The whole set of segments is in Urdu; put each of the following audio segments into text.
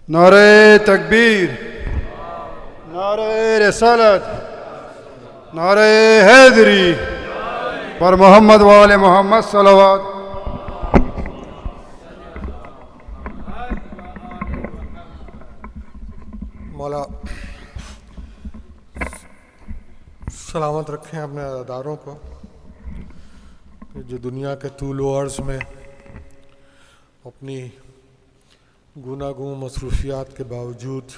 نعرہ تکبیر، نعرہ رسالت، نعرہ حیدری پر محمد وآل محمد صلوات۔ مولا سلامت رکھیں اپنے اداروں کو کہ جو دنیا کے طول و عرض میں اپنی گوناگون مصروفیات کے باوجود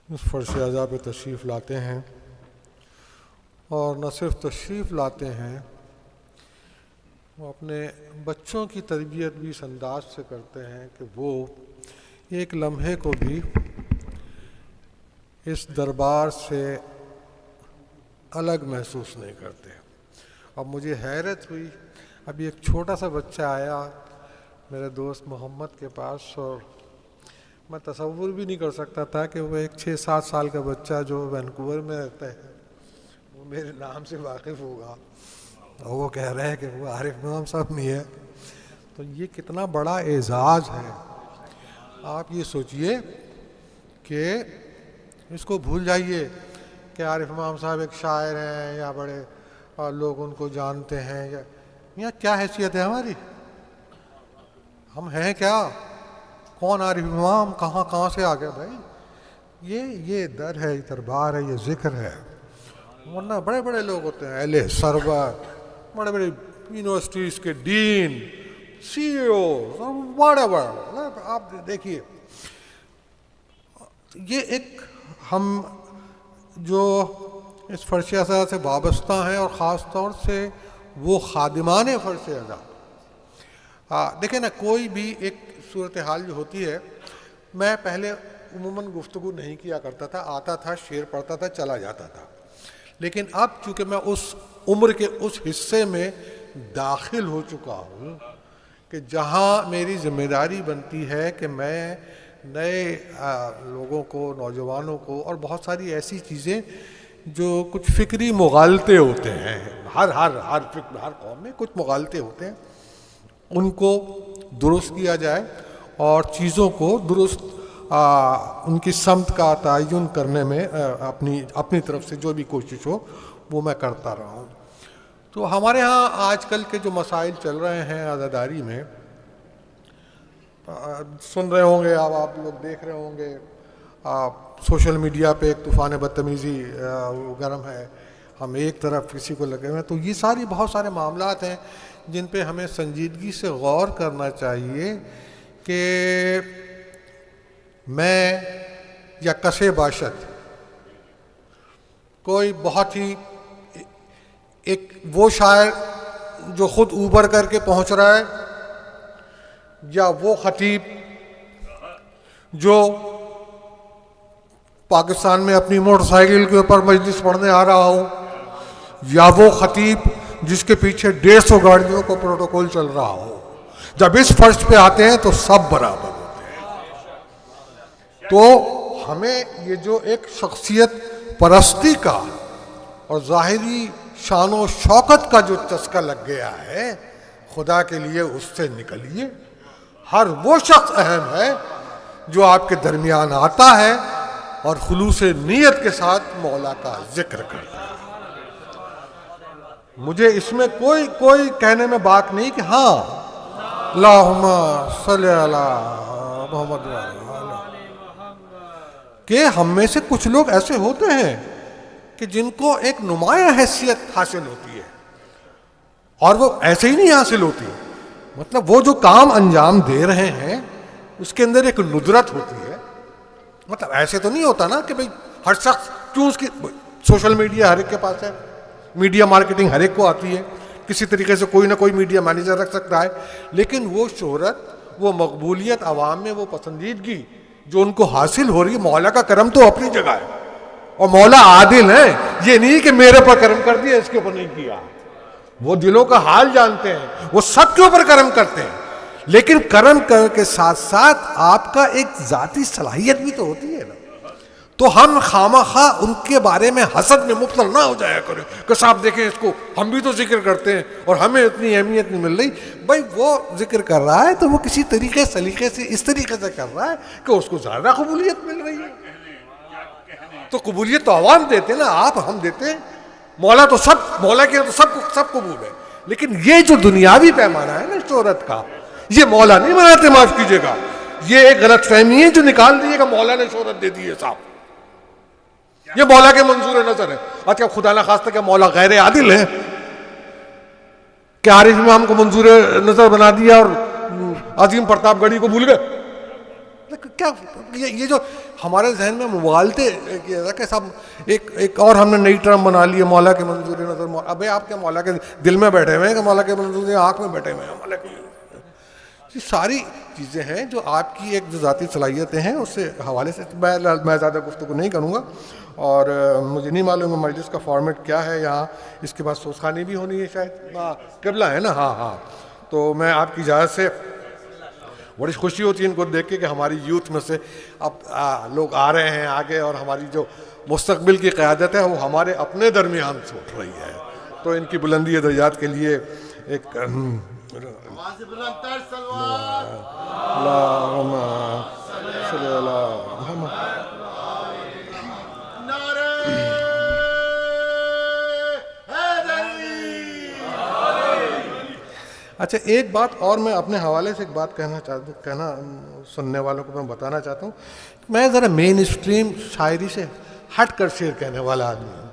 اس فرش اعضاء پہ تشریف لاتے ہیں، اور نہ صرف تشریف لاتے ہیں، وہ اپنے بچوں کی تربیت بھی اس انداز سے کرتے ہیں کہ وہ ایک لمحے کو بھی اس دربار سے الگ محسوس نہیں کرتے۔ اب مجھے حیرت ہوئی، ابھی ایک چھوٹا سا بچہ آیا میرے دوست محمد کے پاس، اور میں تصور بھی نہیں کر سکتا تھا کہ وہ ایک 6-7 سال کا بچہ جو وینکوور میں رہتا ہے وہ میرے نام سے واقف ہوگا، اور وہ کہہ رہے ہیں کہ وہ عارف امام صاحب نہیں ہے۔ تو یہ کتنا بڑا اعزاز ہے۔ آپ یہ سوچئے کہ اس کو بھول جائیے کہ عارف امام صاحب ایک شاعر ہیں یا بڑے لوگ ان کو جانتے ہیں، یا کیا حیثیت ہے ہماری؟ ہم ہیں کیا؟ کون عارف امام؟ کہاں سے آ گیا بھائی؟ یہ در ہے، یہ دربار ہے، یہ ذکر ہے۔ ورنہ بڑے بڑے لوگ ہوتے ہیں، اہل ثروت، بڑے بڑے یونیورسٹیز کے ڈین، سی ای او، بڑے بڑے، آپ دیکھیے یہ ایک ہم جو اس فرش اعضاء سے وابستہ ہیں، اور خاص طور سے وہ خادمان فرش اعضاء۔ دیکھیں نا، کوئی بھی ایک صورتحال جو ہوتی ہے، میں پہلے عموماً گفتگو نہیں کیا کرتا تھا، آتا تھا، شعر پڑھتا تھا، چلا جاتا تھا، لیکن اب چونکہ میں اس عمر کے اس حصے میں داخل ہو چکا ہوں کہ جہاں میری ذمہ داری بنتی ہے کہ میں نئے لوگوں کو، نوجوانوں کو، اور بہت ساری ایسی چیزیں جو کچھ فکری مغالطے ہوتے ہیں، ہر قوم میں کچھ مغالطے ہوتے ہیں، ان کو درست کیا جائے، اور چیزوں کو درست ان کی سمت کا تعین کرنے میں اپنی طرف سے جو بھی کوشش ہو وہ میں کرتا رہا ہوں۔ تو ہمارے ہاں آج کل کے جو مسائل چل رہے ہیں عزاداری میں، سن رہے ہوں گے آپ لوگ دیکھ رہے ہوں گے، سوشل میڈیا پہ ایک طوفان بدتمیزی گرم ہے، ہم ایک طرف کسی کو لگے ہوئے ہیں۔ تو یہ بہت سارے معاملات ہیں جن پہ ہمیں سنجیدگی سے غور کرنا چاہیے کہ میں یا کسے باشد کوئی بہت ہی ایک وہ شاعر جو خود اوبر کر کے پہنچ رہا ہے، یا وہ خطیب جو پاکستان میں اپنی موٹر سائیکل کے اوپر مجلس پڑھنے آ رہا ہو، یا وہ خطیب جس کے پیچھے 150 گاڑیوں کو پروٹوکول چل رہا ہو، جب اس فرش پہ آتے ہیں تو سب برابر ہوتے ہیں۔ تو ہمیں یہ جو ایک شخصیت پرستی کا اور ظاہری شان و شوکت کا جو چسکا لگ گیا ہے، خدا کے لیے اس سے نکلیے۔ ہر وہ شخص اہم ہے جو آپ کے درمیان آتا ہے اور خلوص نیت کے ساتھ مولا کا ذکر کرتا ہے۔ مجھے اس میں کوئی کہنے میں بات نہیں کہ ہاں اللہم صلی علی محمد کہ ہم میں سے کچھ لوگ ایسے ہوتے ہیں کہ جن کو ایک نمایاں حیثیت حاصل ہوتی ہے، اور وہ ایسے ہی نہیں حاصل ہوتی، مطلب وہ جو کام انجام دے رہے ہیں اس کے اندر ایک ندرت ہوتی ہے۔ مطلب ایسے تو نہیں ہوتا نا کہ بھئی ہر شخص کیوں، اس کی سوشل میڈیا ہر ایک کے پاس ہے، میڈیا مارکیٹنگ ہر ایک کو آتی ہے، کسی طریقے سے کوئی نہ کوئی میڈیا مینیجر رکھ سکتا ہے، لیکن وہ شہرت، وہ مقبولیت، عوام میں وہ پسندیدگی جو ان کو حاصل ہو رہی ہے، مولا کا کرم تو اپنی جگہ ہے، اور مولا عادل ہے، یہ نہیں کہ میرے پر کرم کر دیا اس کے اوپر نہیں کیا، وہ دلوں کا حال جانتے ہیں، وہ سب کے اوپر کرم کرتے ہیں، لیکن کرم کے ساتھ ساتھ آپ کا ایک ذاتی صلاحیت بھی تو ہوتی ہے نا۔ تو ہم خامخواہ ان کے بارے میں حسد میں مبتلا نہ ہو جایا کریں کہ صاحب دیکھیں اس کو، ہم بھی تو ذکر کرتے ہیں اور ہمیں اتنی اہمیت نہیں مل رہی. بھائی وہ ذکر کر رہا ہے تو وہ کسی طریقے سلیقے سے اس طریقے سے کر رہا ہے کہ اس کو زیادہ قبولیت مل رہی ہے. تو قبولیت تو عوام دیتے نا، آپ ہم دیتے ہیں. مولا تو سب، مولا کے تو سب قبول ہے. لیکن یہ جو دنیاوی پیمانہ ہے نا شہرت کا، یہ مولا نہیں بناتے، معاف کیجیے گا. یہ ایک غلط فہمی ہے جو نکال دیے گا مولا نے شہرت دے دی ہے صاحب. یہ مولا کے منظور نظر ہے. اچھا خدا نہ خواستہ کیا مولا غیر عادل ہے؟ کیا عارف امام کو منظور نظر بنا دیا اور عظیم پرتاپ گڑھی کو بھول گئے؟ کیا یہ جو ہمارے ذہن میں مغالطے کہ صاحب ایک اور ہم نے نئی ٹرم بنا لی ہے مولا کے منظور نظر. ابے آپ کے مولا کے دل میں بیٹھے ہوئے ہیں کہ مولا کے منظور آنکھ میں بیٹھے ہوئے ہیں مولا کی؟ یہ ساری چیزیں ہیں جو آپ کی ایک جو ذاتی صلاحیتیں ہیں اس سے حوالے سے میں زیادہ گفتگو نہیں کروں گا. اور مجھے نہیں معلوم مجلس کا فارمیٹ کیا ہے یہاں. اس کے بعد سوسخانی بھی ہونی ہے شاید، قبلہ ہے نا. ہاں تو میں آپ کی اجازت سے، بڑی خوشی ہوتی ہے ان کو دیکھ کے کہ ہماری یوتھ میں سے اب لوگ آ رہے ہیں آگے، اور ہماری جو مستقبل کی قیادت ہے وہ ہمارے اپنے درمیان سے اٹھ رہی ہے. تو ان کی بلندی درجات کے لیے ایک اچھا ایک بات اور میں اپنے حوالے سے ایک بات کہنا سننے والوں کو میں بتانا چاہتا ہوں. میں ذرا مین اسٹریم شاعری سے ہٹ کر شعر کہنے والا آدمی ہوں.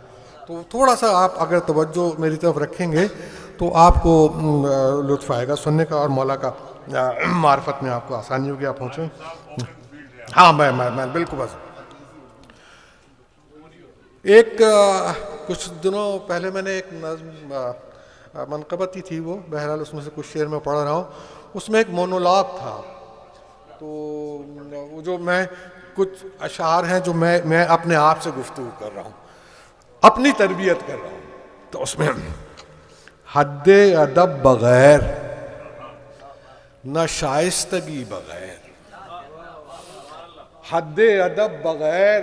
تو تھوڑا سا آپ اگر توجہ میری طرف رکھیں گے تو آپ کو لطف آئے گا سننے کا، اور مولا کا معرفت میں آپ کو آسانی ہوگی، آپ پہنچیں. ہاں میں بالکل. بس ایک کچھ دنوں پہلے میں نے ایک نظم منقبت ہی تھی وہ، بہرحال اس میں سے کچھ شعر میں پڑھ رہا ہوں. اس میں ایک مونولاگ تھا. تو وہ جو میں کچھ اشعار ہیں جو میں اپنے آپ سے گفتگو کر رہا ہوں، اپنی تربیت کر رہا ہوں. تو اس میں حد ادب بغیر نہ شائستگی بغیر، حد ادب بغیر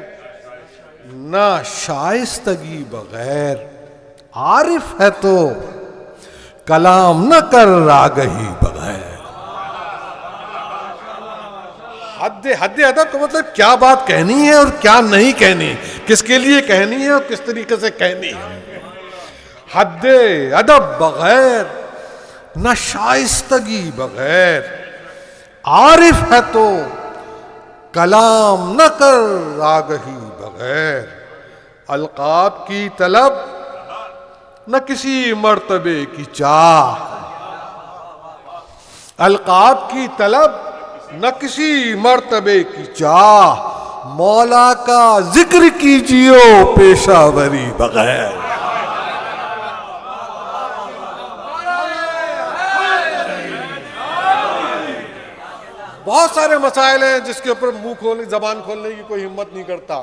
نہ شائستگی بغیر، عارف ہے تو کلام نہ کر آگہی بغیر. حد ادب کا مطلب کیا بات کہنی ہے اور کیا نہیں کہنی، کس کے لیے کہنی ہے اور کس طریقے سے کہنی ہے. حد ادب بغیر نہ شائستگی بغیر، عارف ہے تو کلام نہ کر آگہی بغیر. القاب کی طلب نہ کسی مرتبے کی چاہ، القاب کی طلب نہ کسی مرتبے کی چاہ، مولا کا ذکر کیجیو پیشہ وری بغیر. بہت سارے مسائل ہیں جس کے اوپر منہ کھولنے، زبان کھولنے کی کوئی ہمت نہیں کرتا.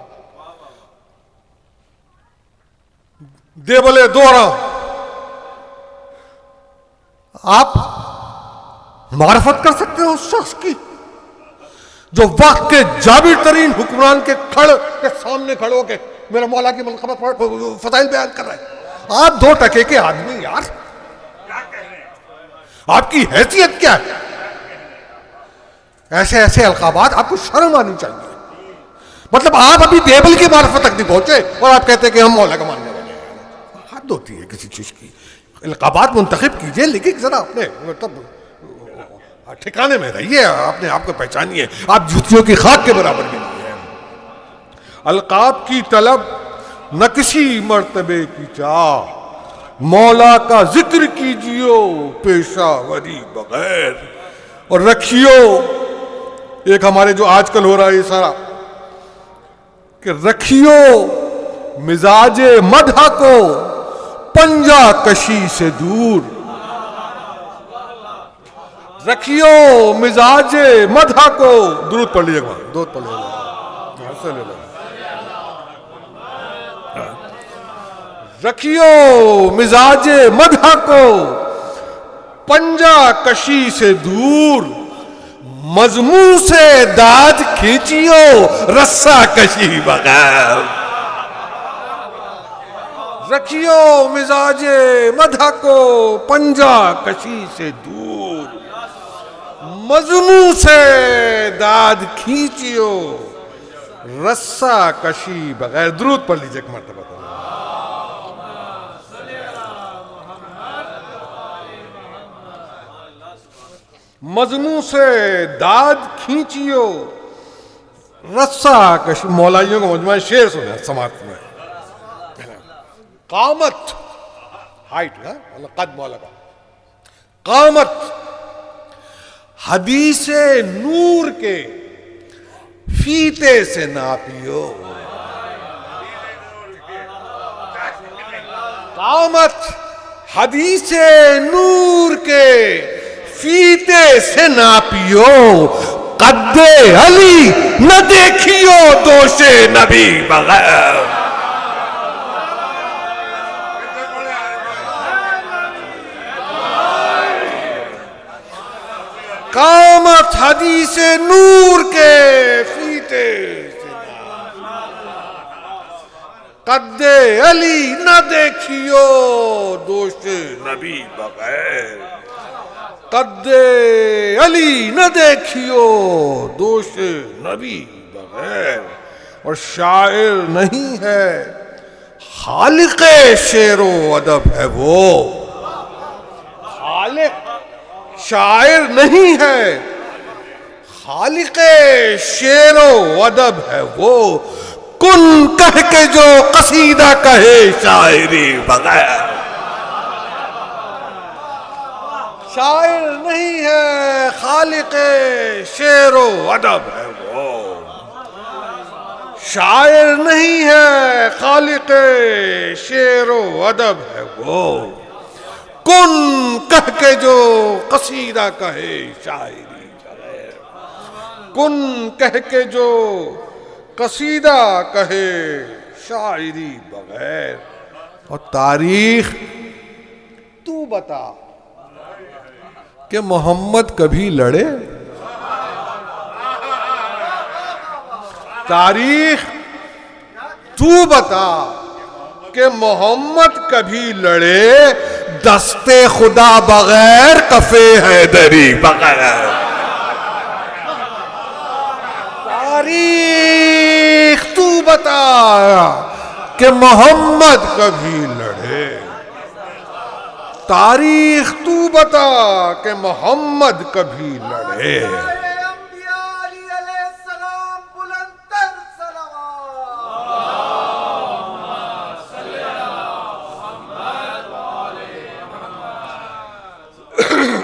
دے بولے دوہرا. آپ معرفت کر سکتے ہو اس شخص کی جو وقت کے جابر ترین حکمران کے کھڑ کے سامنے کھڑے ہو کے میرا مولا کی منقبت فضائل بیان کر رہا ہے. آپ 2 ٹکے کے آدمی یار، آپ کی حیثیت کیا ہے؟ ایسے القابات آپ کو شرم آنی چاہیے. مطلب آپ ابھی دیبل کی معرفت تک نہیں پہنچے اور آپ کہتے ہیں کہ ہم مولا کا ماننے والے ہیں. حد ہوتی ہے کسی چیز کی. القابات منتخب کیجئے لیکن ذرا اپنے مطلب ٹھکانے میں رہیے، اپنے آپ کو پہچانیے. آپ جوتیوں کی خاک کے برابر بھی نہیں ہیں. القاب کی طلب نہ کسی مرتبے کی چاہ، مولا کا ذکر کیجیو پیشہ وری بغیر. اور رکھیو ایک ہمارے جو آج کل ہو رہا ہے یہ سارا کہ رکھیو مزاج مدح کو پنجہ کشی سے دور، رکھیو مزاج مدح کو. درود پڑھ لیجیے گا، درود پڑھ لیجیے گا. رکھیو مزاج مدح کو پنجہ کشی سے دور، مضمون سے داد کھینچیو رسا کشی بغیر، رکھیو مزاج مدح کو پنجہ کشی سے دور، مضمون سے داد کھینچیو رسا کشی بغیر۔ درود پڑھ لیجئے ایک مرتبہ۔ مضمون سے داد کھینچیو رسا کشی، مولائیوں کو مجموعہ شعر سنے سماعت میں۔ قامت ہائٹ، قد مولا کا، قامت حدیث نور کے فیتے سے ناپیو، قامت حدیث نور کے فیتے سے ناپیو، قد علی نہ دیکھیو دوش نبی بغیر۔ قامت حدیث نور کے فیتے سے قد علی نہ دیکھیو دوش نبی بغیر، قد علی نہ دیکھیو دوش نبی بغیر۔ اور شاعر نہیں ہے خالق شعر و ادب ہے وہ، خالق شاعر نہیں ہے خالق شعر و ادب ہے وہ، کن کہہ کے جو قصیدہ کہے شاعری بغیر۔ شاعر نہیں ہے خالق شعر و ادب ہے وہ، شاعر نہیں ہے خالق شعر و ادب ہے وہ، کن کہہ کے جو قصیدہ کہے شاعری بغیر، کن کہہ کے جو قصیدہ کہے شاعری بغیر۔ اور تاریخ تو بتا کہ محمد کبھی لڑے؟ تاریخ تو بتا کہ محمد کبھی لڑے، دست خدا بغیر کفے حیدری بغیر۔ تاریخ تو بتا کہ محمد کبھی لڑے، تاریخ تو بتا کہ محمد کبھی لڑے۔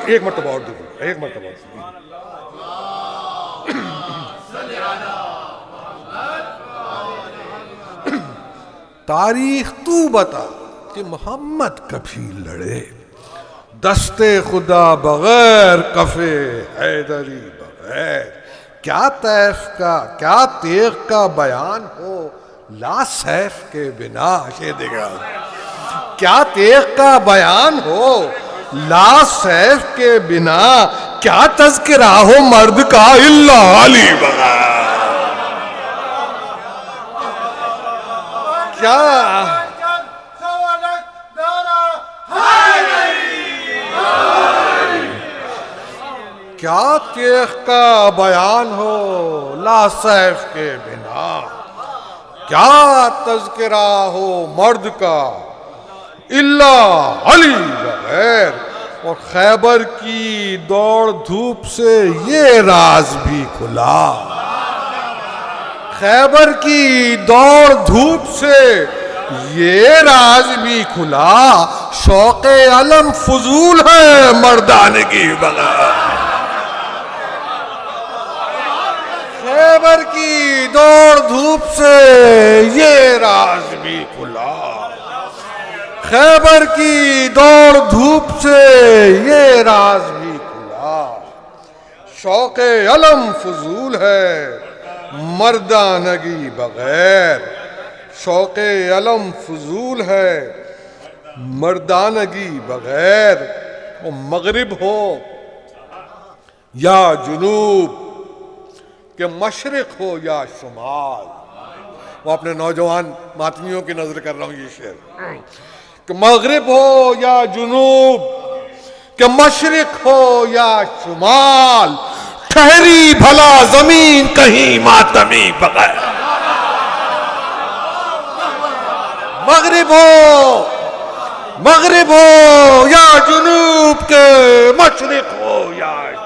ایک مرتبہ اور دیکھو، ایک مرتبہ اور تاریخ تو بتا کہ محمد کبھی لڑے، دست خدا بغیر کفے حیدری بغیر۔ کیا طیف کا کیا تیغ کا بیان ہو لا سیف کے بنا، یہ دیکھا کیا تیغ کا بیان ہو لا سیف کے بنا، کیا تذکرہ ہو مرد کا الا علی بغیر۔ کیا تیغ کا بیان ہو لا سیف کے بنا، کیا تذکرہ ہو مرد کا الا علی بغیر۔ اور خیبر کی دوڑ دھوپ سے یہ راز بھی کھلا، خیبر کی دوڑ دھوپ سے یہ راز بھی کھلا، شوق علم فضول ہے مردانگی بغیر۔ خیبر کی دوڑ دھوپ سے یہ راز بھی کھلا، خیبر کی دوڑ دھوپ سے یہ راز بھی کھلا، شوق علم فضول ہے مردانگی بغیر، شوق علم فضول ہے مردانگی بغیر۔ وہ مغرب ہو یا جنوب، کہ مشرق ہو یا شمال. وہ اپنے نوجوان ماتمیوں کی نظر کر رہا ہوں یہ شعر. کہ مغرب ہو یا جنوب، کہ مشرق ہو یا شمال، ٹھہری بھلا زمین کہیں ماتمی بغیر. مغرب ہو یا جنوب، کے مشرق ہو یا شمال.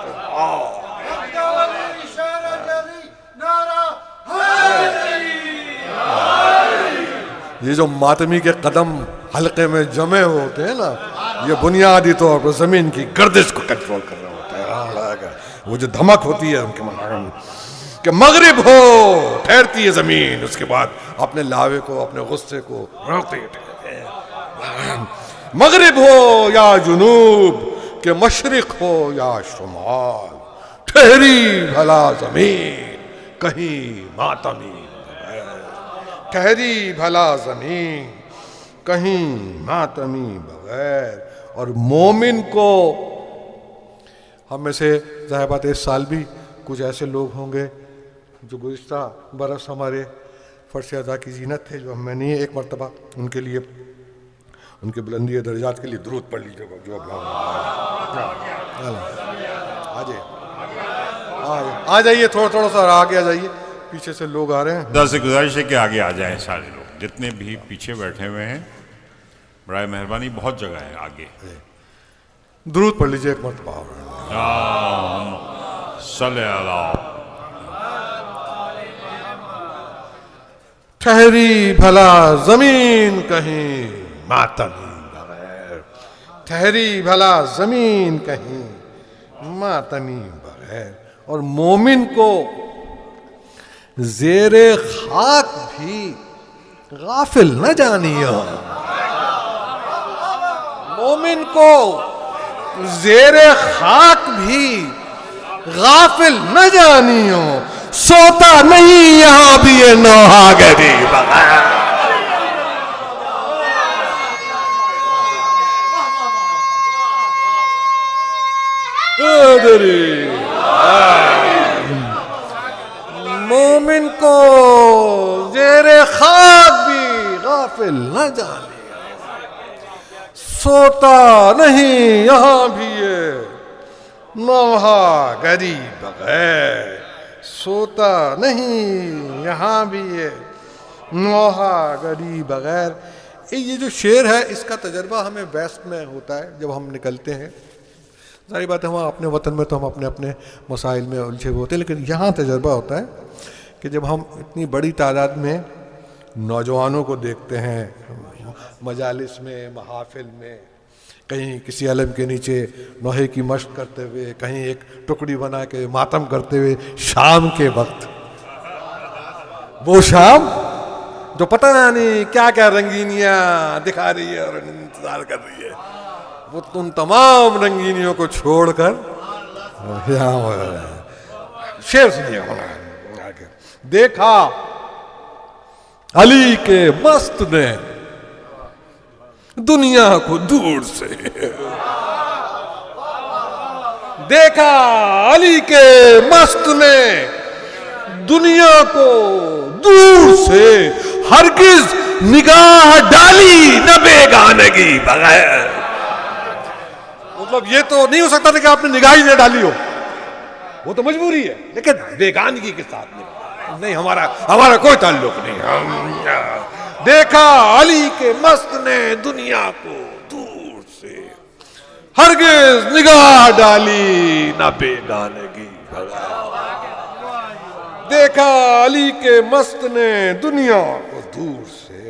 یہ جو ماتمی کے قدم حلقے میں جمع ہوتے ہیں نا، یہ بنیادی طور پر زمین کی گردش کو کنٹرول کر رہا ہوتا ہے. وہ جو دھمک ہوتی ہے ان کے مقام کہ مغرب ہو، ٹھہرتی ہے زمین، اس کے بعد اپنے لاوے کو، اپنے غصے کو روکتے ہیں. مغرب ہو یا جنوب، کہ مشرق ہو یا شمال، ٹھہری بھلا زمین کہیں ماتمی بغیر. ٹھہری بھلا زمین کہیں ماتمی بغیر. اور مومن کو، ہم میں سے ظاہر بات اس سال بھی کچھ ایسے لوگ ہوں گے جو گزشتہ برس ہمارے فرش ادا کی زینت تھے، جو میں نے ایک مرتبہ ان کے لیے، ان کے بلندی درجات کے لیے درود پڑھ لیجیے گا. جو آ جائیے، تھوڑا سا آگے آ جائیے، پیچھے سے لوگ آ رہے ہیں. خدا سے گزارش ہے کہ آگے آ جائیں سارے لوگ، جتنے بھی پیچھے بیٹھے ہوئے ہیں برائے مہربانی، بہت جگہ ہے آگے. درود پڑھ لیجیے ایک مرتبہ. صلی اللہ. ٹھہری بھلا زمین کہیں ماتمی بغیر. ٹھہری بھلا زمین کہیں ماتمی بغیر. اور مومن کو زیر خاک بھی غافل نہ جانیو. مومن کو زیر خاک بھی غافل نہ جانیو. سوتا نہیں یہاں بھی یہ نوحہ گری بغیر. مومن کو زیر خاک بھی غافل نہ جانے. سوتا نہیں یہاں بھی یہ نوحہ گری بغیر. سوتا نہیں یہاں بھی یہ نوحہ گری بغیر. یہ جو شعر ہے اس کا تجربہ ہمیں ویسٹ میں ہوتا ہے جب ہم نکلتے ہیں. ظاہر بات ہے وہاں اپنے وطن میں تو ہم اپنے اپنے مسائل میں الجھے ہوئے ہوتے ہیں، لیکن یہاں تجربہ ہوتا ہے کہ جب ہم اتنی بڑی تعداد میں نوجوانوں کو دیکھتے ہیں مجالس میں، محافل میں، کہیں کسی علم کے نیچے نوحے کی مشق کرتے ہوئے، کہیں ایک ٹکڑی بنا کے ماتم کرتے ہوئے، شام کے وقت، وہ شام جو پتہ نہیں کیا کیا رنگینیاں دکھا رہی ہے اور انتظار کر رہی ہے، وہ ان تمام رنگینیوں کو چھوڑ کر شعر سنیے. دیکھا علی کے مست نے دنیا کو دور سے. دیکھا علی کے مست نے دنیا کو دور سے. ہرگز نگاہ ڈالی نہ بیگانگی بغیر. مطلب یہ تو نہیں ہو سکتا تھا کہ آپ نے نگاہ ہی نہ ڈالی ہو، وہ تو مجبوری ہے، لیکن بیگانگی کے ساتھ نہیں. ہمارا کوئی تعلق نہیں. دیکھا علی کے مست نے دنیا کو دور سے. ہرگز نگاہ ڈالی نہ بیگانگی بغیر. دیکھا علی کے مست نے دنیا کو دور سے.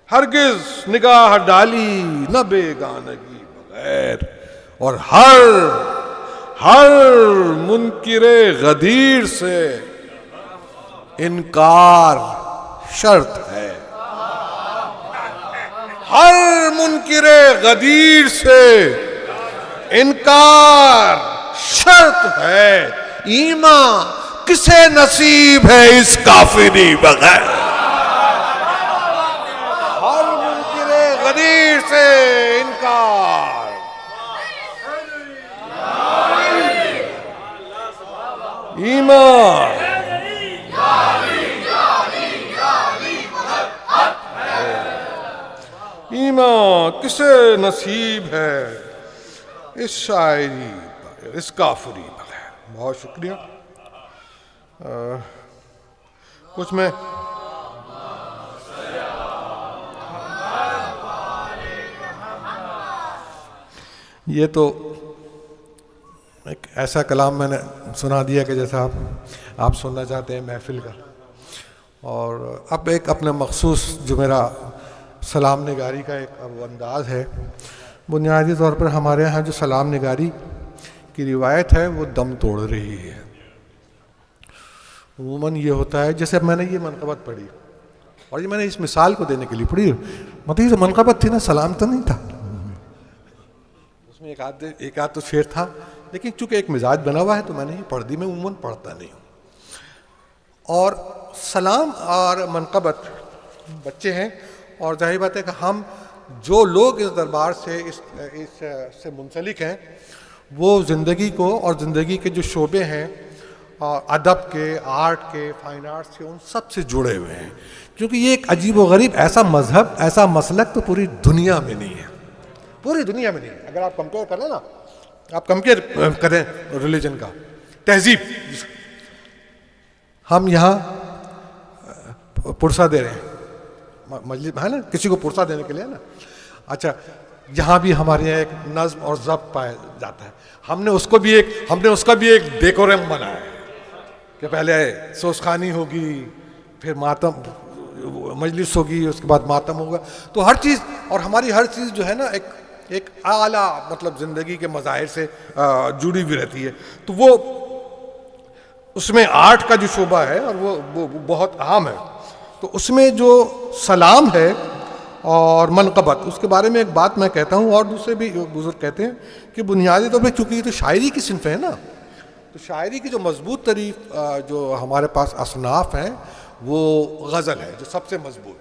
ہرگز نگاہ ڈالی نہ بیگانگی بغیر. اور ہر منکر غدیر سے انکار شرط ہے. ہر منکر غدیر سے انکار شرط ہے. ایمان کسے نصیب ہے اس کافری بغیر. ہر منکر غدیر سے انکار. ایمان ایمان کسے نصیب ہے اس شاعری پر، اس کافری پر ہے. بہت شکریہ. کچھ میں یہ تو ایک ایسا کلام میں نے سنا دیا کہ جیسا آپ سننا چاہتے ہیں محفل کا. اور اب ایک اپنا مخصوص جو میرا سلام نگاری کا ایک انداز ہے. بنیادی طور پر ہمارے ہاں جو سلام نگاری کی روایت ہے وہ دم توڑ رہی ہے. عموماً یہ ہوتا ہے، جیسے میں نے یہ منقبت پڑھی، اور یہ میں نے اس مثال کو دینے کے لیے پڑھی، مطلب یہ جو منقبت تھی نا، سلام تو نہیں تھا اس میں، ایک آدھ تو شعر تھا، لیکن چونکہ ایک مزاج بنا ہوا ہے تو میں نے یہ پڑھ دی. میں عموماً پڑھتا نہیں ہوں. اور سلام اور منقبت بچے ہیں، اور ظاہر بات ہے کہ ہم جو لوگ اس دربار سے اس سے منسلک ہیں وہ زندگی کو اور زندگی کے جو شعبے ہیں ادب کے، آرٹ کے، فائن آرٹس کے، ان سب سے جڑے ہوئے ہیں. کیونکہ یہ ایک عجیب و غریب ایسا مذہب، ایسا مسلک تو پوری دنیا میں نہیں ہے، پوری دنیا میں نہیں ہے. اگر آپ کمپیئر کریں نا، آپ کمپیئر کریں ریلیجن کا، تہذیب، ہم یہاں پرسہ دے رہے ہیں، مجلس ہے نا، کسی کو پرسہ دینے کے لیے نا. اچھا، یہاں بھی ہمارے یہاں ایک نظم اور ضبط پایا جاتا ہے. ہم نے اس کا بھی ایک ڈیکورم بنایا ہے کہ پہلے سوسخانی ہوگی، پھر ماتم مجلس ہوگی، اس کے بعد ماتم ہوگا. تو ہر چیز، اور ہماری ہر چیز جو ہے نا ایک اعلیٰ مطلب زندگی کے مظاہر سے جڑی ہوئی رہتی ہے. تو وہ اس میں آرٹ کا جو شعبہ ہے اور وہ بہت عام ہے. تو اس میں جو سلام ہے اور منقبت، اس کے بارے میں ایک بات میں کہتا ہوں، اور دوسرے بھی بزرگ کہتے ہیں کہ بنیادی طور پہ چونکہ یہ تو شاعری کی صنف ہے نا، تو شاعری کی جو مضبوط ترین جو ہمارے پاس اصناف ہیں وہ غزل ہے، جو سب سے مضبوط.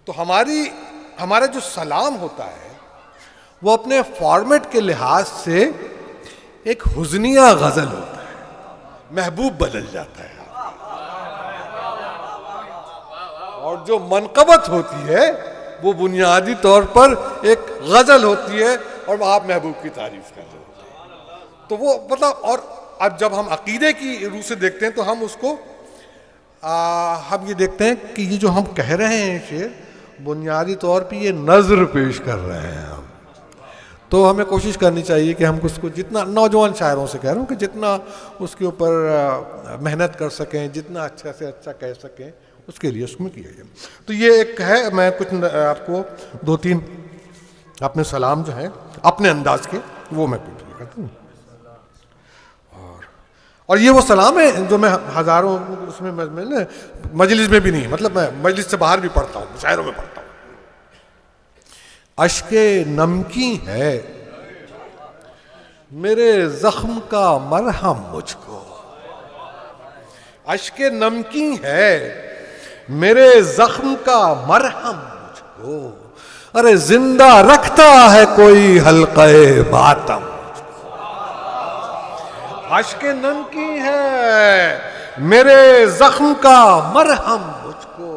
تو ہمارا جو سلام ہوتا ہے وہ اپنے فارمیٹ کے لحاظ سے ایک حزنیہ غزل ہوتا ہے، محبوب بدل جاتا ہے. اور جو منقبت ہوتی ہے وہ بنیادی طور پر ایک غزل ہوتی ہے، اور آپ محبوب کی تعریف کر رہے ہوتے ہیں. تو وہ مطلب، اور اب جب ہم عقیدے کی روح سے دیکھتے ہیں تو ہم اس کو ہم یہ دیکھتے ہیں کہ یہ جو ہم کہہ رہے ہیں شعر، بنیادی طور پہ یہ نظر پیش کر رہے ہیں ہم. تو ہمیں کوشش کرنی چاہیے کہ ہم اس کو جتنا، نوجوان شاعروں سے کہہ رہا ہوں، کہ جتنا اس کے اوپر محنت کر سکیں، جتنا اچھا سے اچھا کہہ سکیں، اس کے لیے اس میں کیا جائے. تو یہ ایک ہے، میں کچھ آپ کو 2-3 اپنے سلام جو ہیں اپنے انداز کے وہ میں پیش کرتا ہوں. اور یہ وہ سلام ہے جو میں ہزاروں اس میں مجلس میں بھی نہیں، مطلب میں مجلس سے باہر بھی پڑھتا ہوں، شاعروں میں پڑھتا ہوں. اشک نمکی ہے میرے زخم کا مرہم مجھ کو، اشک نمکی ہے میرے زخم کا مرہم مجھ کو، ارے زندہ رکھتا ہے کوئی حلقہ ماتم. اشک نمکی ہے میرے زخم کا مرہم مجھ کو،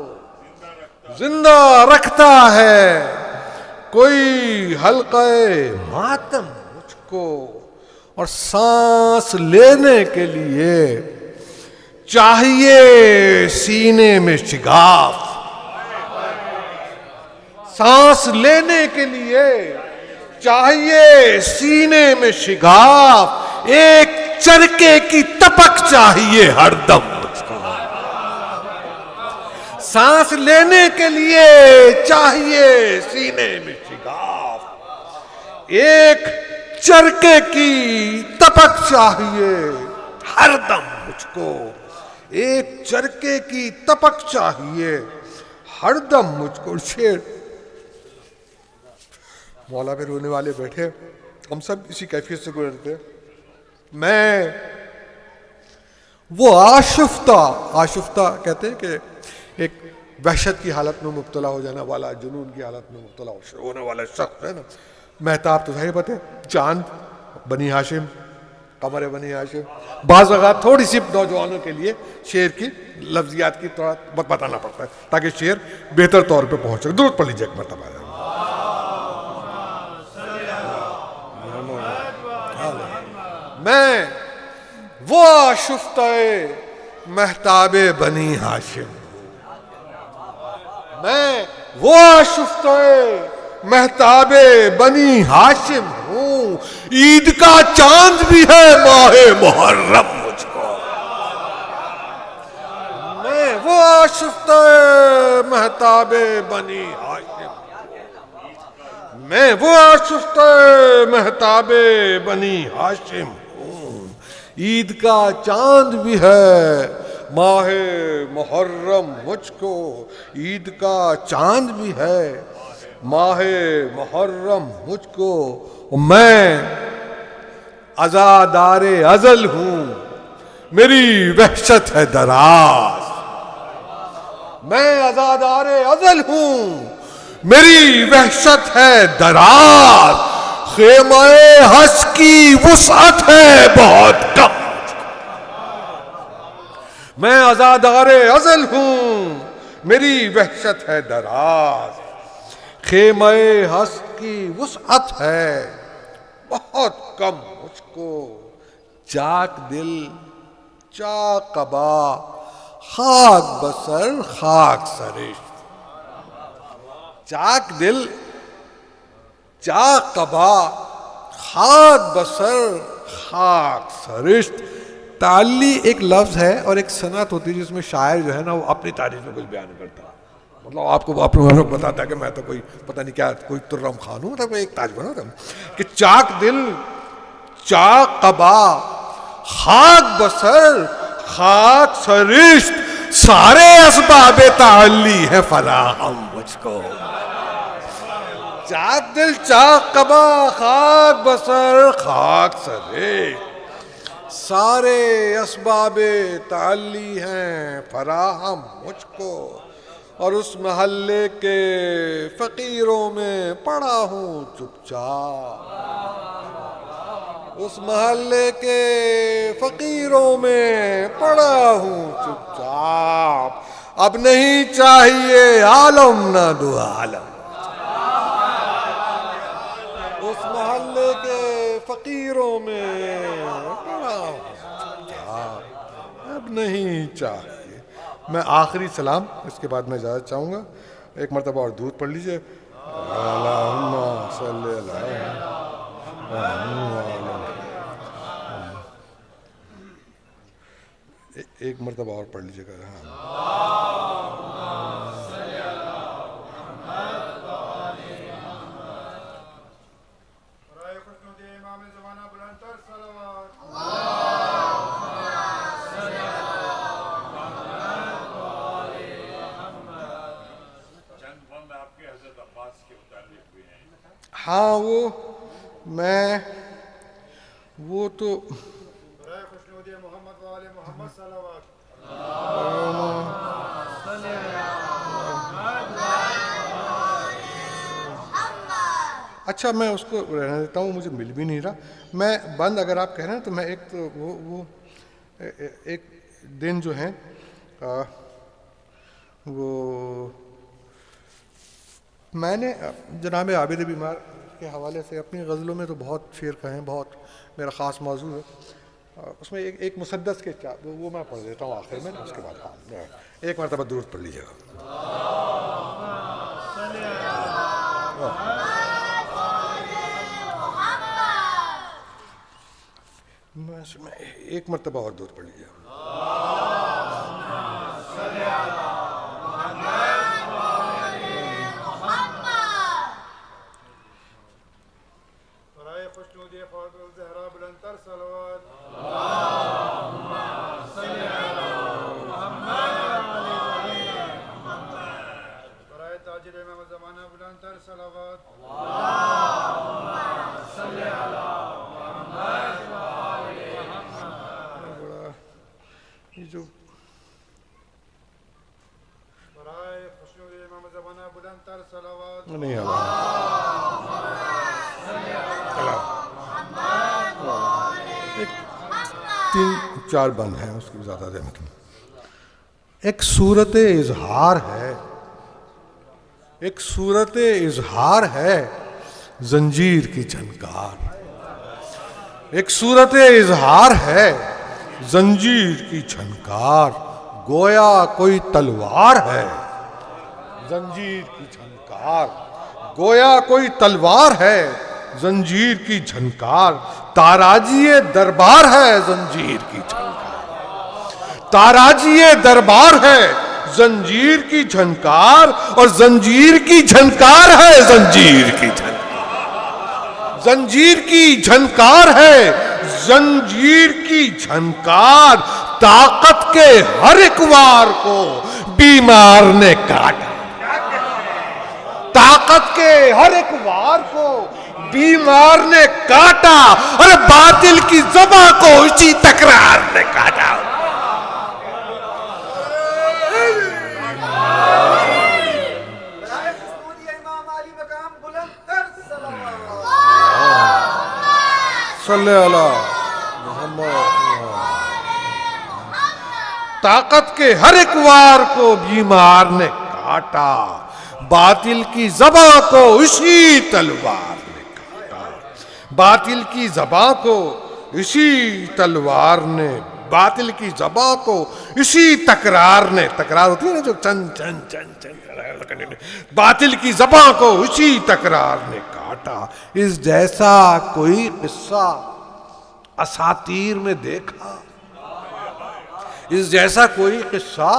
زندہ رکھتا ہے کوئی حلقہ ماتم مجھ کو. اور سانس لینے کے لیے چاہیے سینے میں شگاف، سانس لینے کے لیے چاہیے سینے میں شگاف، ایک چرکے کی تپک چاہیے ہر دم مجھ کو. سانس لینے کے لیے چاہیے سینے میں شگاف، ایک چرکے کی تپک چاہیے ہر دم مجھ کو، ایک چرکے کی تپک چاہیے ہر دم مجھ کو. شعر مولا پہ رونے والے بیٹھے، ہم سب اسی کیفیت سے گزرتے. میں وہ آشفتہ کہتے ہیں کہ ایک وحشت کی حالت میں مبتلا ہو جانا والا، جنون کی حالت میں مبتلا ہونے والا شخص ہے نا. مہتاب تو ظاہر بات ہے، چاند، بنی ہاشم، قمر بنی ہاشم. بعض اوقات تھوڑی سی نوجوانوں کے لیے شعر کی لفظیات کی تھوڑا بتانا پڑتا ہے تاکہ شعر بہتر طور پہ پہنچے. درود پڑھ لیجیے ایک مرتبہ. میں وہ آشفتہ مہتاب بنی ہاشم ہوں. میں وہ آشفتہ مہتاب بنی ہاشم ہوں. عید کا چاند بھی ہے ماہ محرم مجھ کو. میں وہ آشفتہ مہتاب بنی ہاشم. میں وہ آشفتہ مہتاب بنی ہاشم ہوں. عید کا چاند بھی ہے ماہ محرم مجھ کو. عید کا چاند بھی ہے ماہ محرم مجھ کو. میں عزادار ازل ہوں میری وحشت ہے دراز. میں عزادار ازل ہوں میری وحشت ہے دراز. خیمہ ہس کی وسعت ہے بہت کم. میں عزادار ازل ہوں میری وحشت ہے دراز. خیمہ ہس کی وسعت ہے بہت کم مجھ کو. چاک دل چاک قبا خاک بسر خاک سرشت. چاک دل چاک قبا خاک بسر خاک سرشت. تعلی ایک لفظ ہے اور ایک صنعت ہوتی ہے جس میں شاعر جو ہے نا وہ اپنی تاریخ میں کچھ بیان کرتا ہے. مطلب آپ کو اپنے بتاتا ہے کہ میں تو کوئی پتہ نہیں کیا کوئی ترم خان ہوں. مطلب ایک تاج بنا تھا کہ چاک دل چاک قبا خاک بسر خاک سرشت. سارے اسباب تعلی ہیں فراہم مجھ کو. چاک دل چاک قبا خاک بسر خاک سرشت. سارے اسباب تعلی ہیں فراہم مجھ کو. اور اس محلے کے فقیروں میں پڑا ہوں چپ چاپ. اس محلے کے فقیروں میں پڑا ہوں چپ چاپ. اب نہیں چاہیے عالم نہ دو عالم. اس محلے کے فقیروں میں پڑا ہوں چپ چاپ. اب نہیں چاہیے. میں آخری سلام اس کے بعد میں اجازت چاہوں گا. ایک مرتبہ اور درود پڑھ لیجئے. اللہم صلی اللہ ایک مرتبہ اور پڑھ لیجئے گا. ہاں وہ تو اچھا میں اس کو رہنے دیتا ہوں. مجھے مل بھی نہیں رہا. میں بند اگر آپ کہہ رہے ہیں تو میں ایک تو وہ ایک دن جو ہیں وہ میں نے جناب عابد بیمار کے حوالے سے اپنی غزلوں میں تو بہت شعر کہے ہیں. بہت میرا خاص موضوع ہے. اس میں ایک مسدس کے وہ میں پڑھ دیتا ہوں آخر میں. اس کے بعد ہاں ایک مرتبہ درود پڑھ لیجیے گا. ایک مرتبہ اور درود پڑھ لیجیے. نہیں 3 4 بند ہیں، اس کی زیادہ دیر میں ایک صورت اظہار ہے، ایک صورت اظہار ہے زنجیر کی جھنکار، ایک صورت اظہار ہے زنجیر کی جھنکار، گویا کوئی تلوار ہے زنجیر کی جھنکار، گویا کوئی تلوار ہے زنجیر کی جھنکار، تاراجی دربار ہے زنجیر کی جھنکار، تاراجی دربار ہے زنجیر کی جھنکار، اور زنجیر کی جھنکار ہے زنجیر کی جھنکار، زنجیر کی جھنکار ہے زنجیر کی جھنکار، طاقت کے ہر ایک وار کو بیمار نے کاٹا، طاقت کے ہر ایک وار کو بیمار نے کاٹا، اور باطل کی زباں کو اسی تکرار نے کاٹا۔ صلی اللہ محمد۔ طاقت کے ہر ایک وار کو بیمار نے کاٹا، باطل کی زباں کو اسی تلوار نے کاٹا، باطل کی زباں کو اسی تلوار نے، باطل کی زباں کو اسی تکرار نے، تکرار ہوتی ہے نا جو چن چن چن چن، باطل کی زباں کو اسی تکرار نے کاٹا۔ اس جیسا کوئی قصہ اساطیر میں دیکھا، اس جیسا کوئی قصہ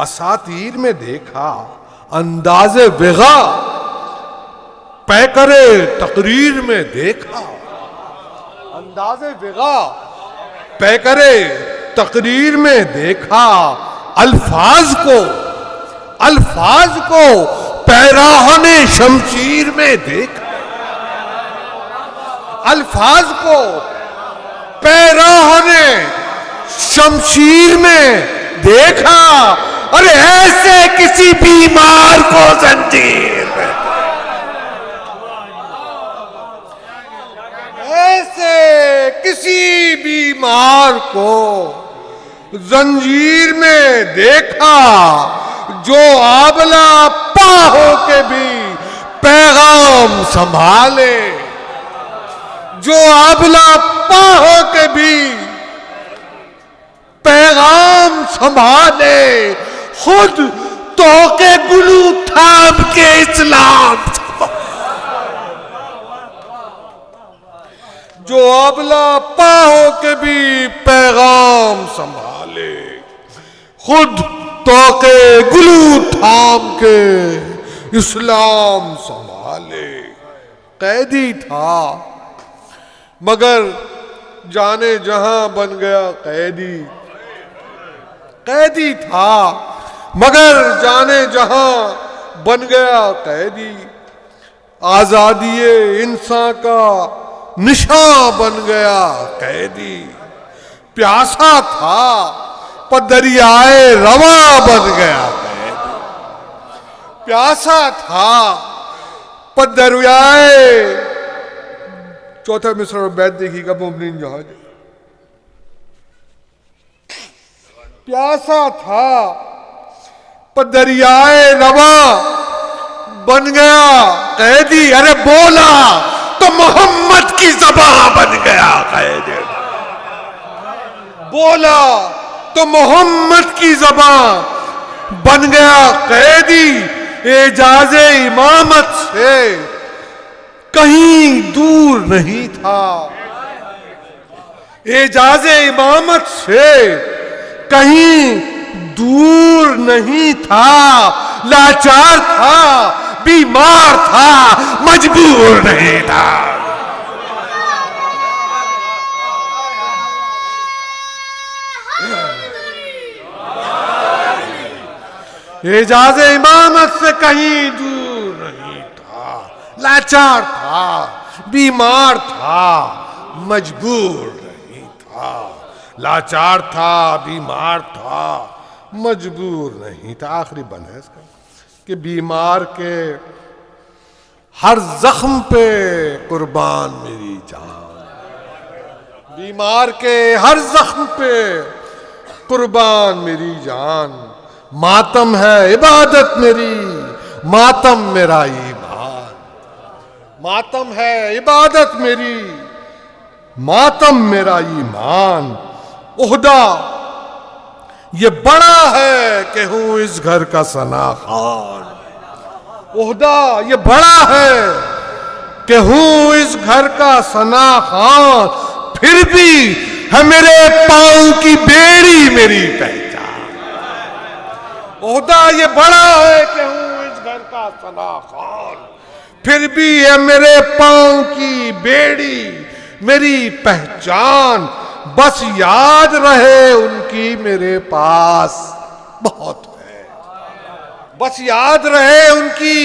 اساطیر میں دیکھا، انداز وغا پیکر تقریر میں دیکھا، انداز وغا پیکر تقریر میں دیکھا، الفاظ کو پیراہن شمشیر میں دیکھا، الفاظ کو پیراہن شمشیر میں دیکھا، اور ایسے کسی بیمار کو زنجیر میں، ایسے کسی بیمار کو زنجیر میں دیکھا، جو آبلہ پا ہو کے بھی پیغام سنبھالے، جو آبلہ پا ہو کے بھی پیغام سنبھالے، خود توقے گلو تھام کے اسلام، جو ابلا پا ہو کے بھی پیغام سنبھالے، خود توقے گلو تھام کے اسلام سنبھالے۔ قیدی تھا مگر جانے جہاں بن گیا قیدی، قیدی تھا مگر جانے جہاں بن گیا قیدی، آزادی انسان کا نشاں بن گیا قیدی، پیاسا تھا پر دریائے رواں بن گیا قیدی، پیاسا تھا پر دریائے، چوتھا مصرع بیت دیکھیے گا مومنین جہاز، پیاسا تھا پر دریائے رواں بن گیا قیدی، ارے بولا تو محمد کی زبان بن گیا قیدی، بولا تو محمد کی زبان بن گیا قیدی، اعجاز امامت سے کہیں دور نہیں تھا، اعجاز امامت سے کہیں دور نہیں تھا، لاچار تھا، بیمار تھا، مجبور نہیں تھا۔ اعجاز امامت سے کہیں دور نہیں تھا، لاچار تھا، بیمار تھا، مجبور نہیں تھا، لاچار تھا، بیمار تھا، مجبور نہیں تھا۔ آخری بند ہے اس کا کہ بیمار کے ہر زخم پہ قربان میری جان، بیمار کے ہر زخم پہ قربان میری جان. ماتم ہے عبادت میری، ماتم میرا ایمان. ماتم ہے عبادت میری، ماتم میرا ایمان. عہدہ یہ بڑا ہے کہ ہوں اس گھر کا ثنا خوان. عہدہ یہ بڑا ہے کہ ہوں اس گھر کا ثنا خوان. پھر بھی ہے میرے پاؤں کی بیڑی میری پہچان. عہدہ یہ بڑا ہے کہ ہوں اس گھر کا ثنا خوان. پھر بھی ہے میرے پاؤں کی بیڑی میری پہچان. بس یاد رہے ان کی میرے پاس بہت ہے. بس یاد رہے ان کی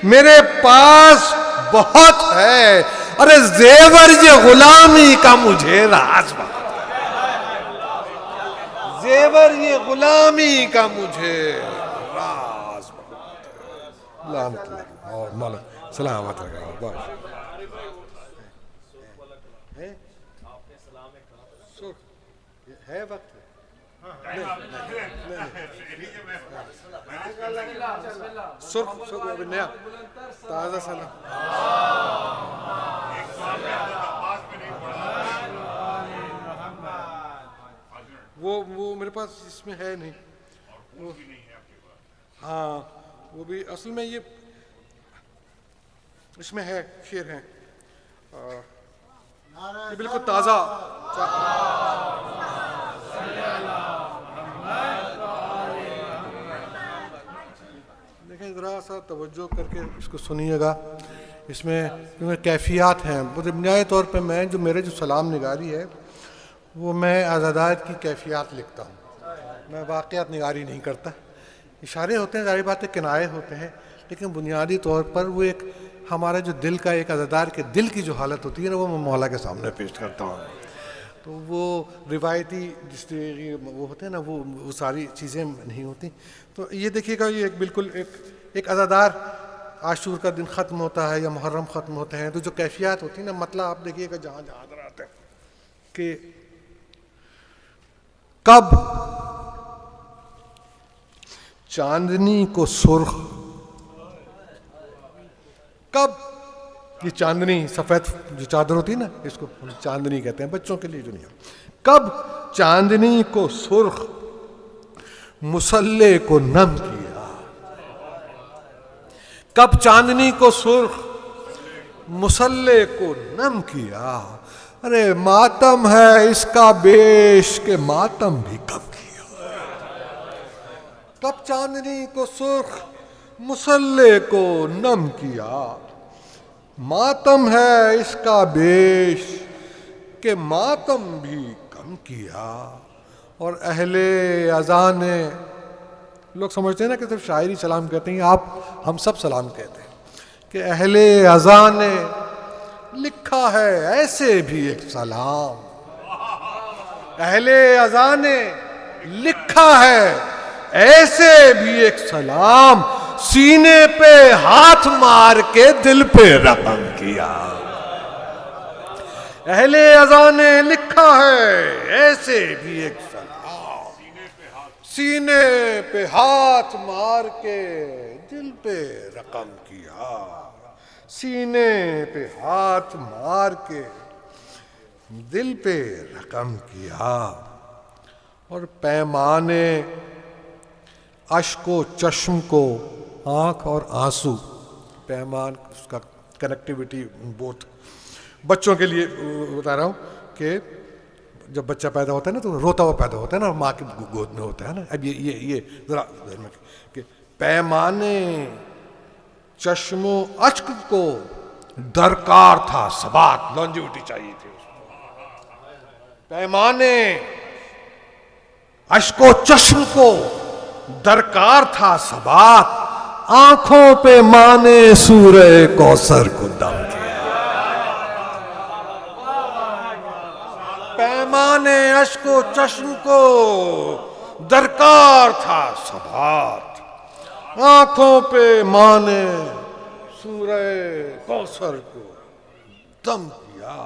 میرے پاس بہت ہے. ارے زیور یہ غلامی کا مجھے راز بہت ہے. زیور یہ غلامی کا مجھے راز بہت ہے. اور مولا سلامت رہے. ہے وقت سرخ نیا تازہ سلام. وہ میرے پاس اس میں ہے نہیں. ہاں وہ بھی اصل میں یہ اس میں ہے، شعر ہیں یہ بالکل تازہ. دیکھیں ذرا سا توجہ کر کے اس کو سنیے گا. اس میں کیفیات ہیں. بنیادی طور پہ میں جو میرے جو سلام نگاری ہے وہ میں عزادات کی کیفیات لکھتا ہوں. میں واقعات نگاری نہیں کرتا. اشارے ہوتے ہیں، ظاہر بات ہے کنائے ہوتے ہیں، لیکن بنیادی طور پر وہ ایک ہمارا جو دل کا ایک عزادار کے دل کی جو حالت ہوتی ہے نا وہ میں مولا کے سامنے پیش کرتا ہوں. تو وہ روایتی جس طریقے وہ ہوتے ہیں نا وہ ساری چیزیں نہیں ہوتی. تو یہ دیکھیے گا یہ ایک بالکل ایک عزادار عاشور کا دن ختم ہوتا ہے یا محرم ختم ہوتے ہیں تو جو کیفیات ہوتی ہیں نا مطلب آپ دیکھیے گا جہاں جہاں ادھر آتے ہیں کہ کب چاندنی کو سرخ، کب یہ چاندنی سفید جو چادر ہوتی ہے نا اس کو چاندنی کہتے ہیں بچوں کے لیے جو نہیں. کب چاندنی کو سرخ مسلح کو نم کیا. کب چاندنی کو سرخ مسلح کو نم کیا. ارے ماتم ہے اس کا بیش کہ ماتم بھی کب کیا. کب چاندنی کو سرخ مسلح کو نم کیا. ماتم ہے اس کا بیش کہ ماتم بھی کم کیا. اور اہل اذان نے لوگ سمجھتے ہیں نا کہ صرف شاعری سلام کہتے ہیں. آپ ہم سب سلام کہتے ہیں کہ اہل اذان نے لکھا ہے ایسے بھی ایک سلام. اہل اذان نے لکھا ہے ایسے بھی ایک سلام. سینے پہ ہاتھ مار کے دل پہ رقم کیا. اہل اذان نے لکھا ہے ایسے بھی ایک سلام. سینے پہ ہاتھ مار کے دل پہ رقم کیا. سینے پہ ہاتھ مار کے دل پہ رقم کیا. اور پیمانے اشک و چشم کو آنکھ اور آنسو، پیمان اس کا کنیکٹیوٹی بوتھ بچوں کے لیے بتا رہا ہوں کہ جب بچہ پیدا ہوتا ہے نا تو روتا ہوا پیدا ہوتا ہے نا ماں کی گود میں ہوتا ہے نا. اب یہ ذرا کہ پیمانے چشم و اشک کو درکار تھا ثبات، لانجیوٹی چاہیے تھی اس کو. پیمانے اشک و چشم کو درکار تھا ثبات. آنکھوں پہ مانے سورہ کوثر کو دم کیا. پیمانے اشک و چشم کو درکار تھا ثبات. آنکھوں پہ مانے سورہ کوثر کو دم کیا.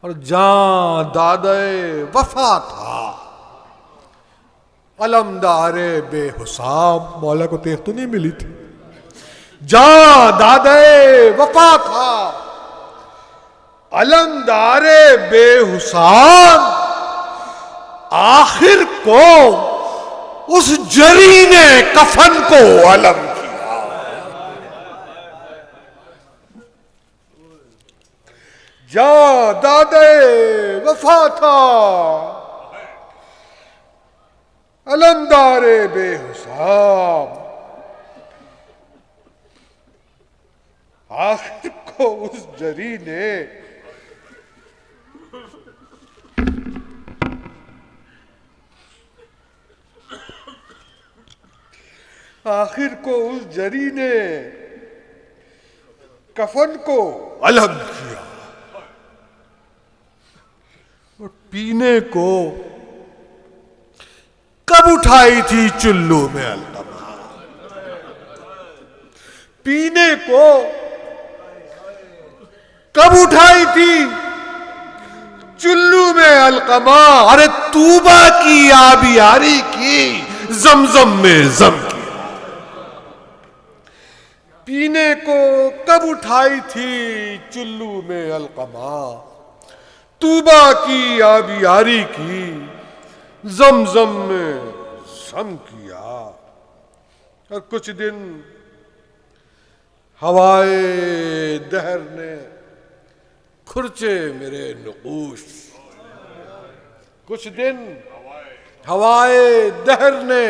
اور جاں دادے وفا تھا، علمدار بے حساب. مولا کو تیغ تو نہیں ملی تھی. جاں دادے وفا تھا، علمدار بے حساب. آخر کو اس جری نے کفن کو علم کیا. جاں دادے وفا تھا، علمدار بے حساب. آخر کو اس جری نے کفن کو علم کیا. اور پینے کو کب اٹھائی تھی چلو میں القمہ. پینے کو کب اٹھائی تھی چلو میں القمہ. ارے طوبہ کی آبیاری کی، زمزم میں زم کیا. پینے کو کب اٹھائی تھی چلو میں القمہ، طوبہ کی آبیاری کی، زمزم میں زم کیا. اور کچھ دن ہوائے دہر نے کھرچے میرے نقوش. کچھ دن ہوائے دہر نے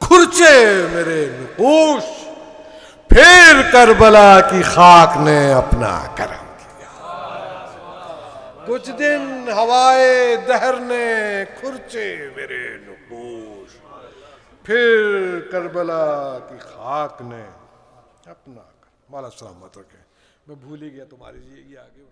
کھرچے میرے نقوش. پھر کربلا کی خاک نے اپنا کرم کیا. کچھ دن ہوائے دہر نے کھرچے میرے نقوش. پھر کربلا کی خاک نے اپنا کرم. مولا سلامت رکھے. میں بھول ہی گیا تمہاری یہ آگے